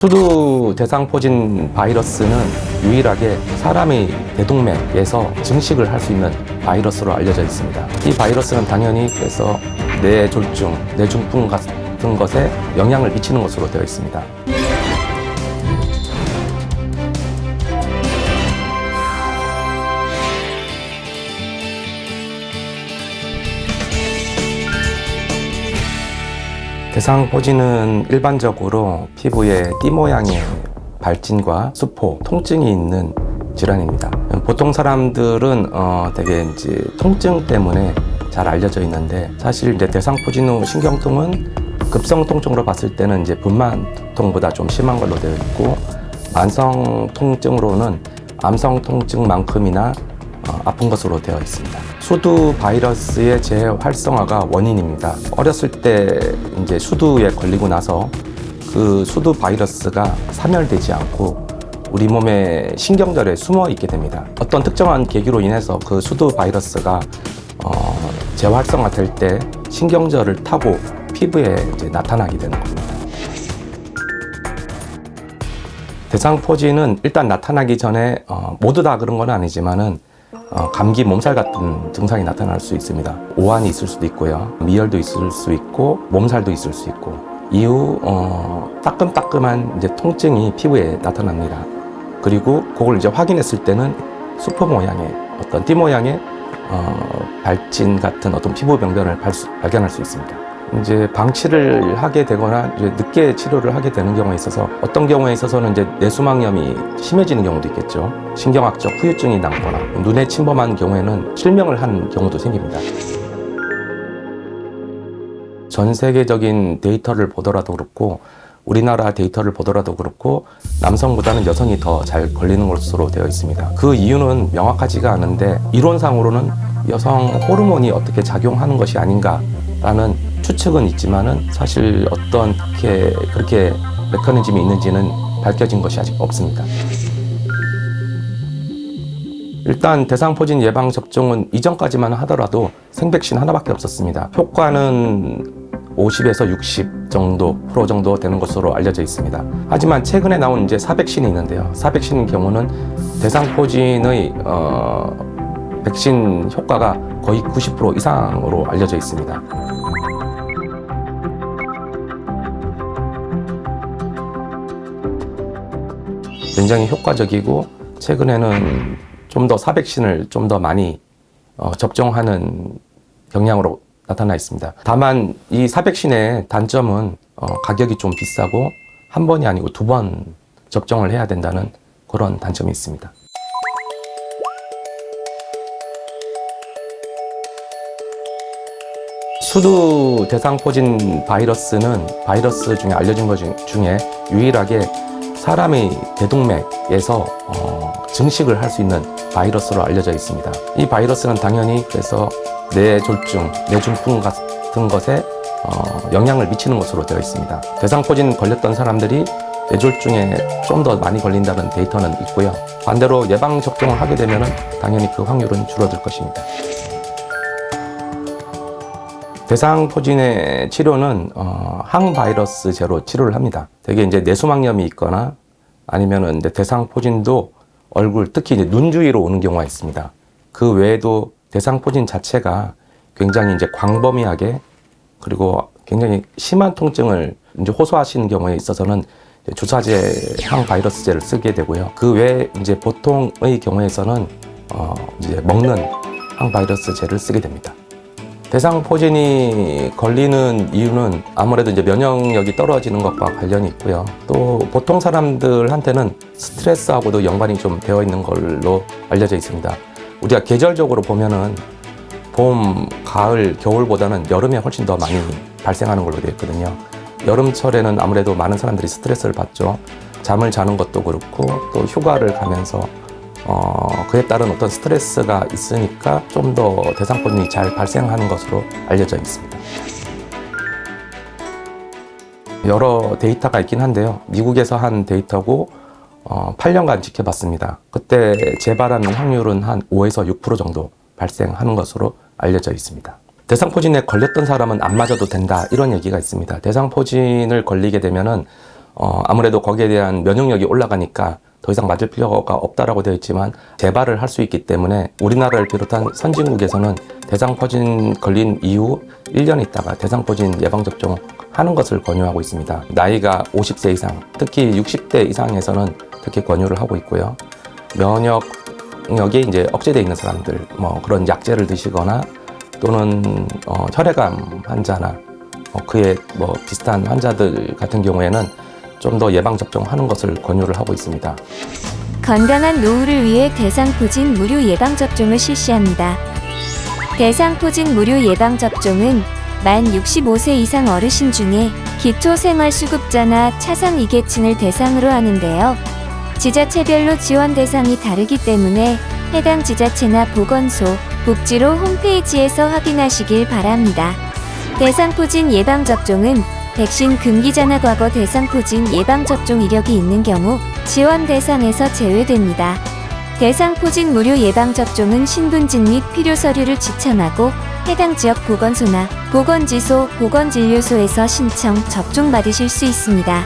수두 대상포진 바이러스는 유일하게 사람의 대동맥에서 증식을 할 수 있는 바이러스로 알려져 있습니다. 이 바이러스는 당연히 그래서 뇌졸중, 뇌중풍 같은 것에 영향을 미치는 것으로 되어 있습니다. 대상포진은 일반적으로 피부에 띠 모양의 발진과 수포, 통증이 있는 질환입니다. 보통 사람들은 되게 이제 통증 때문에 잘 알려져 있는데, 사실 이제 대상포진 후 신경통은 급성 통증으로 봤을 때는 이제 분만 통보다 좀 심한 걸로 되어 있고, 만성 통증으로는 암성 통증만큼이나 아픈 것으로 되어 있습니다. 수두 바이러스의 재활성화가 원인입니다. 어렸을 때 이제 수두에 걸리고 나서 그 수두 바이러스가 사멸되지 않고 우리 몸의 신경절에 숨어 있게 됩니다. 어떤 특정한 계기로 인해서 그 수두 바이러스가 재활성화될 때 신경절을 타고 피부에 이제 나타나게 되는 겁니다. 대상포진은 일단 나타나기 전에 모두 다 그런 건 아니지만은 감기, 몸살 같은 증상이 나타날 수 있습니다. 오한이 있을 수도 있고요, 미열도 있을 수 있고, 몸살도 있을 수 있고, 이후 따끔따끔한 이제 통증이 피부에 나타납니다. 그리고 그걸 이제 확인했을 때는 수포 모양의 어떤 띠 모양의 발진 같은 어떤 피부 병변을 발견할 수 있습니다. 이제 방치를 하게 되거나 이제 늦게 치료를 하게 되는 경우에 있어서, 어떤 경우에 있어서는 이제 뇌수막염이 심해지는 경우도 있겠죠. 신경학적 후유증이 남거나 눈에 침범한 경우에는 실명을 한 경우도 생깁니다. 전 세계적인 데이터를 보더라도 그렇고, 우리나라 데이터를 보더라도 그렇고, 남성보다는 여성이 더 잘 걸리는 것으로 되어 있습니다. 그 이유는 명확하지가 않은데, 이론상으로는 여성 호르몬이 어떻게 작용하는 것이 아닌가라는 추측은 있지만은, 사실 어떻게 그렇게 메커니즘이 있는지는 밝혀진 것이 아직 없습니다. 일단 대상포진 예방 접종은 이전까지만 하더라도 생백신 하나밖에 없었습니다. 효과는 50에서 60 정도 되는 것으로 알려져 있습니다. 하지만 최근에 나온 이제 사백신이 있는데요. 사백신 경우는 대상포진의 백신 효과가 거의 90% 이상으로 알려져 있습니다. 굉장히 효과적이고, 최근에는 좀 더 사백신을 좀 더 많이 접종하는 경향으로 나타나 있습니다. 다만 이 사백신의 단점은 가격이 좀 비싸고, 한 번이 아니고 2번 접종을 해야 된다는 그런 단점이 있습니다. 수두 대상포진 바이러스는 바이러스 중에 알려진 것 중에 유일하게 사람의 대동맥에서 증식을 할 수 있는 바이러스로 알려져 있습니다. 이 바이러스는 당연히 그래서 뇌졸중, 뇌중풍 같은 것에 영향을 미치는 것으로 되어 있습니다. 대상포진 걸렸던 사람들이 뇌졸중에 좀 더 많이 걸린다는 데이터는 있고요. 반대로 예방접종을 하게 되면 당연히 그 확률은 줄어들 것입니다. 대상포진의 치료는 항바이러스제로 치료를 합니다. 대개 이제 뇌수막염이 있거나 아니면은 이제 대상포진도 얼굴, 특히 이제 눈 주위로 오는 경우가 있습니다. 그 외에도 대상포진 자체가 굉장히 이제 광범위하게, 그리고 굉장히 심한 통증을 이제 호소하시는 경우에 있어서는 주사제 항바이러스제를 쓰게 되고요. 그 외에 이제 보통의 경우에서는 이제 먹는 항바이러스제를 쓰게 됩니다. 대상포진이 걸리는 이유는 아무래도 이제 면역력이 떨어지는 것과 관련이 있고요. 또 보통 사람들한테는 스트레스하고도 연관이 좀 되어 있는 걸로 알려져 있습니다. 우리가 계절적으로 보면은 봄, 가을, 겨울보다는 여름에 훨씬 더 많이 발생하는 걸로 되어 있거든요. 여름철에는 아무래도 많은 사람들이 스트레스를 받죠. 잠을 자는 것도 그렇고, 또 휴가를 가면서 그에 따른 어떤 스트레스가 있으니까 좀 더 대상포진이 잘 발생하는 것으로 알려져 있습니다. 여러 데이터가 있긴 한데요. 미국에서 한 데이터고 8년간 지켜봤습니다. 그때 재발하는 확률은 한 5에서 6% 정도 발생하는 것으로 알려져 있습니다. 대상포진에 걸렸던 사람은 안 맞아도 된다, 이런 얘기가 있습니다. 대상포진을 걸리게 되면은 아무래도 거기에 대한 면역력이 올라가니까 더 이상 맞을 필요가 없다라고 되어 있지만 재발을 할 수 있기 때문에 우리나라를 비롯한 선진국에서는 대상포진 걸린 이후 1년 있다가 대상포진 예방접종 하는 것을 권유하고 있습니다. 나이가 50세 이상, 특히 60대 이상에서는 특히 권유를 하고 있고요. 면역력이 이제 억제되어 있는 사람들, 그런 약제를 드시거나 또는 혈액암 환자나 그에 비슷한 환자들 같은 경우에는 좀 더 예방접종하는 것을 권유를 하고 있습니다. 건강한 노후를 위해 대상포진 무료 예방접종을 실시합니다. 대상포진 무료 예방접종은 만 65세 이상 어르신 중에 기초생활수급자나 차상 2계층을 대상으로 하는데요. 지자체별로 지원 대상이 다르기 때문에 해당 지자체나 보건소, 복지로 홈페이지에서 확인하시길 바랍니다. 대상포진 예방접종은 백신 금기자나 과거 대상포진 예방접종 이력이 있는 경우 지원 대상에서 제외됩니다. 대상포진 무료 예방접종은 신분증 및 필요 서류를 지참하고 해당 지역 보건소나 보건지소, 보건진료소에서 신청, 접종받으실 수 있습니다.